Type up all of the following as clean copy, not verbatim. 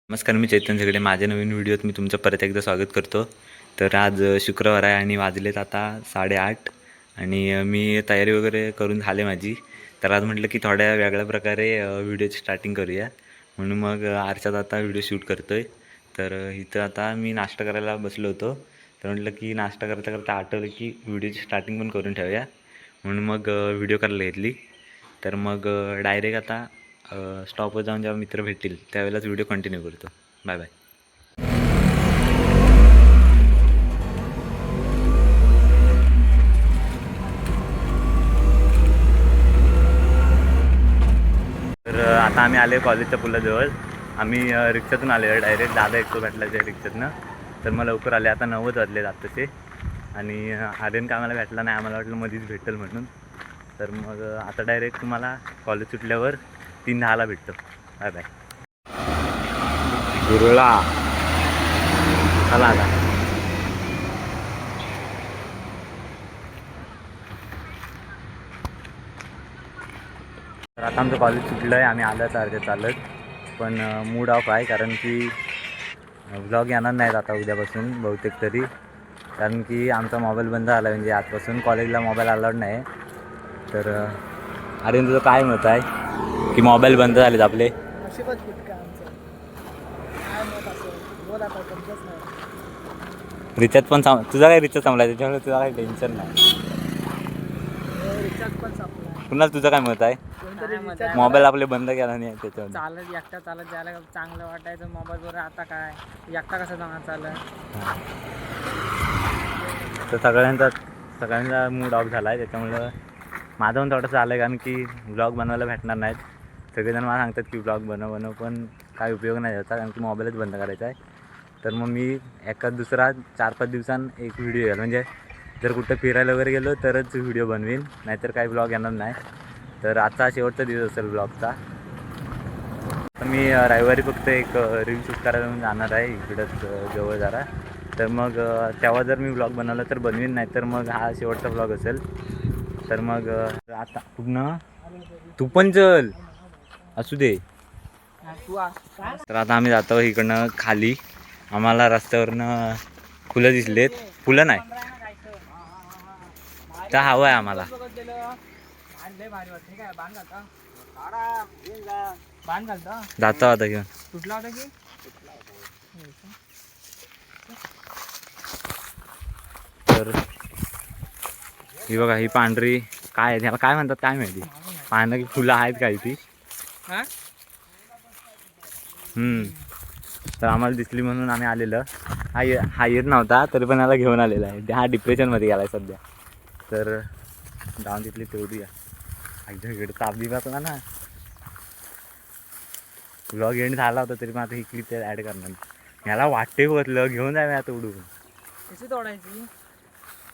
नमस्कार, मी चैतन्य झगडे. माझ्या नवीन व्हिडिओत मी तुमचं परत एकदा स्वागत करतो. तर आज शुक्रवार आहे आणि वाजलेत आता 8:30 आणि मी तयारी वगैरे करून झाले माझी. तर आज म्हटलं की थोड्या वेगळ्या प्रकारे व्हिडिओची स्टार्टिंग करूया, म्हणून मग आरशात आता व्हिडिओ शूट करतो आहे. तर इथं आता मी नाश्ता करायला बसलो होतो. तर म्हटलं की नाश्ता करता करता आठवलं की व्हिडिओची स्टार्टिंग पण करून ठेवूया, म्हणून मग व्हिडिओ करायला घेतली. तर मग डायरेक्ट आता स्टॉपवर जाऊन जेव्हा मित्र भेटतील त्यावेळेलाच व्हिडिओ कंटिन्यू करतो. Bye bye. तर आता आम्ही आले कॉलेजच्या पुलाजवळ. आम्ही रिक्षातून आले डायरेक्ट. दादा एकटो भेटला त्या रिक्षातनं. तर मग लवकर आले. आता 9 वाजले जात तसे. आणि आर्यन का आम्हाला भेटला नाही. आम्हाला वाटलं मध्येच भेटेल म्हणून. तर मग आता डायरेक्ट तुम्हाला कॉलेज सुटल्यावर 3:10ला भेटतो. Bye bye. गुरुळा चला आता. तर आता आमचं कॉलेज सुटलं आहे. आम्ही आलं अर्ध्या चालत. पण मूड ऑफ आहे कारण की व्लॉग येणार नाहीत आता उद्यापासून बहुतेक तरी. कारण की आमचा मोबाईल बंद झाला, म्हणजे आजपासून कॉलेजला मोबाईल अलाउड नाही. तर अरे तुझं काय मत आहे की मोबाईल बंद झालेत आपले? रिचार्ज पण तुझा काय रिचार्ज संपला त्याच्यामुळे तुझा काही टेन्शन नाही. पुन्हा तुझं काय मत आहे? मोबाईल आपले बंद केला नाही त्याच्यावर. चालत एकटा चालत जायला चांगलं वाटायचं मोबाईलवर. आता काय एकटा कसं जाणार चालत. तर सगळ्यांचा मूड ऑफ झाला आहे. त्याच्यामुळं माझं पण थोडंसं आलं आहे, कारण की व्लॉग बनवायला भेटणार नाहीत. सगळेजण मला सांगतात की व्लॉग बनव, पण काय उपयोग नाही त्याचा, कारण की मोबाईलच बंद करायचा आहे. तर मग मी एखाद दुसरा 4-5 दिवसांत एक व्हिडिओ येईल, म्हणजे जर कुठं फिरायला वगैरे गेलो तरच व्हिडिओ बनवीन, नाहीतर काही व्लॉग येणार नाही. तर आजचा शेवटचा दिवस असेल व्लॉगचा. तर मी रविवारी फक्त एक रील शूट करायला म्हणून जाणार आहे इकडंच जवळ जरा. तर मग तेव्हा जर मी व्लॉग बनवला तर बनवीन, नाही तर मग हा शेवटचा व्लॉग असेल. तर मग आता पूर्ण तू पण चल असू दे. तर आता आम्ही जातो इकडनं खाली. आम्हाला रस्त्यावरनं फुलं दिसलेत. फुलं नाही त्या हवं आहे आम्हाला. जातो आता घेऊन. कुठला होता की तर ही बघा, ही पांढरी काय आहे, त्याला काय म्हणतात काय माहिती. पाहणं की फुलं आहेत काय ती. तर आम्हाला दिसली म्हणून आम्ही आलेलं. हा येत नव्हता तरी पण याला घेऊन आलेला आहे. हा डिप्रेशनमध्ये गेला आहे सध्या. तर जाऊन तिथली तेवढी एकदा इकडे ताप बी बसला ना. व्लॉग एंड झाला होता तरी पण आता ही क्लिप ॲड करणार. ह्याला वाटते बसलं घेऊन जावे आता उडून. कशी तोडायची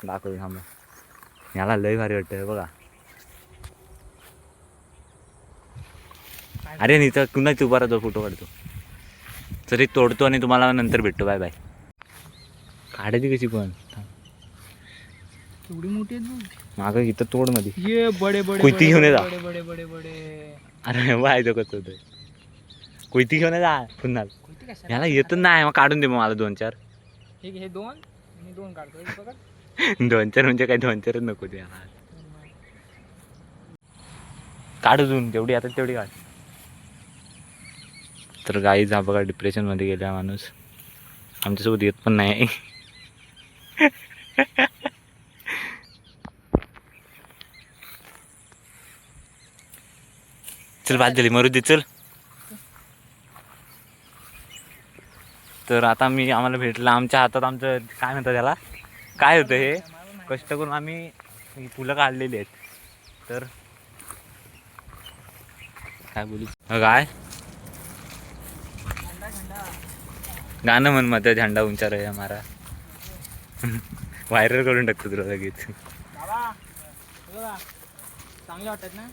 दाखवू थांबा. ह्याला लय भारी वाटतं बघा. अरे नाही तर कुणाच उभा राहतो, फोटो काढतो. तरी तोडतो आणि तुम्हाला नंतर भेटतो. Bye bye. काढायची कशी पण एवढी मोठी मागं इथं तोड मध्ये ये बडे बडे कोयती घेऊन जा. बडे बडे बडे बडे. अरे बाय तो कसं होतं. कोयती घेऊन जा पुन्हा. ह्याला येतच नाही मग काढून दे मग मला 2-4. हे 2 आणि 2 काढतो. 2-4 म्हणजे काय 2-4च नको ते. काढून तेवढी आता तेवढी काढ. तर गाईज हा बघा डिप्रेशनमध्ये गेला माणूस. आमच्यासोबत येत पण नाही. चल बाद झाली मरू दे चल. तर आता आम्हाला भेटलं. आमच्या हातात आमचं काय म्हणतात त्याला, काय होतं हे, कष्ट करून आम्ही ही फुलं काढलेली आहेत. तर काय बोलू काय गाणं म्हण मग झेंडा उंचा रहे हमारा. व्हायरल करून टाकतो तुला लगेच. चांगले वाटत ना.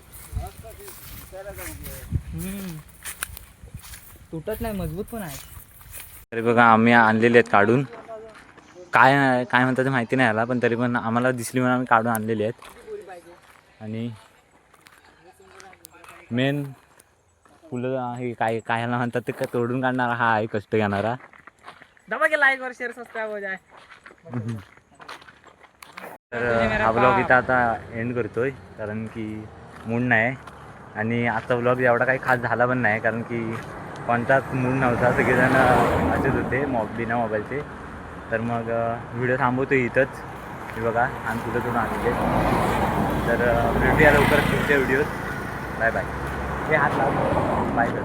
तुटत नाही, मजबूत पण आहे. तरी बघा आम्ही आणलेले आहेत काढून. काय काय म्हणतात ते माहिती नाही आला, पण तरी पण आम्हाला दिसली म्हणून आम्ही काढून आणलेले आहेत. आणि मेन फुलं हे काय काय म्हणतात ते काय तोडून काढणारा हा आहे कष्ट घेणारा. दबा के लाईक और शेअर सबस्क्राईब हो जाए. तर हा ब्लॉग इथं आता एंड करतोय कारण की मूड नाही आणि आजचा ब्लॉग एवढा काही खास झाला पण नाही कारण की कोणताच मूड नव्हता. सगळेजण असेच होते बिना मोबाईलचे. तर मग व्हिडिओ थांबवतो इथंच. हे बघा आणि फुलं तोडून आणले. तर भेटूया लवकर पुढच्या व्हिडिओत. Bye bye. हे हात लाव बाय कर.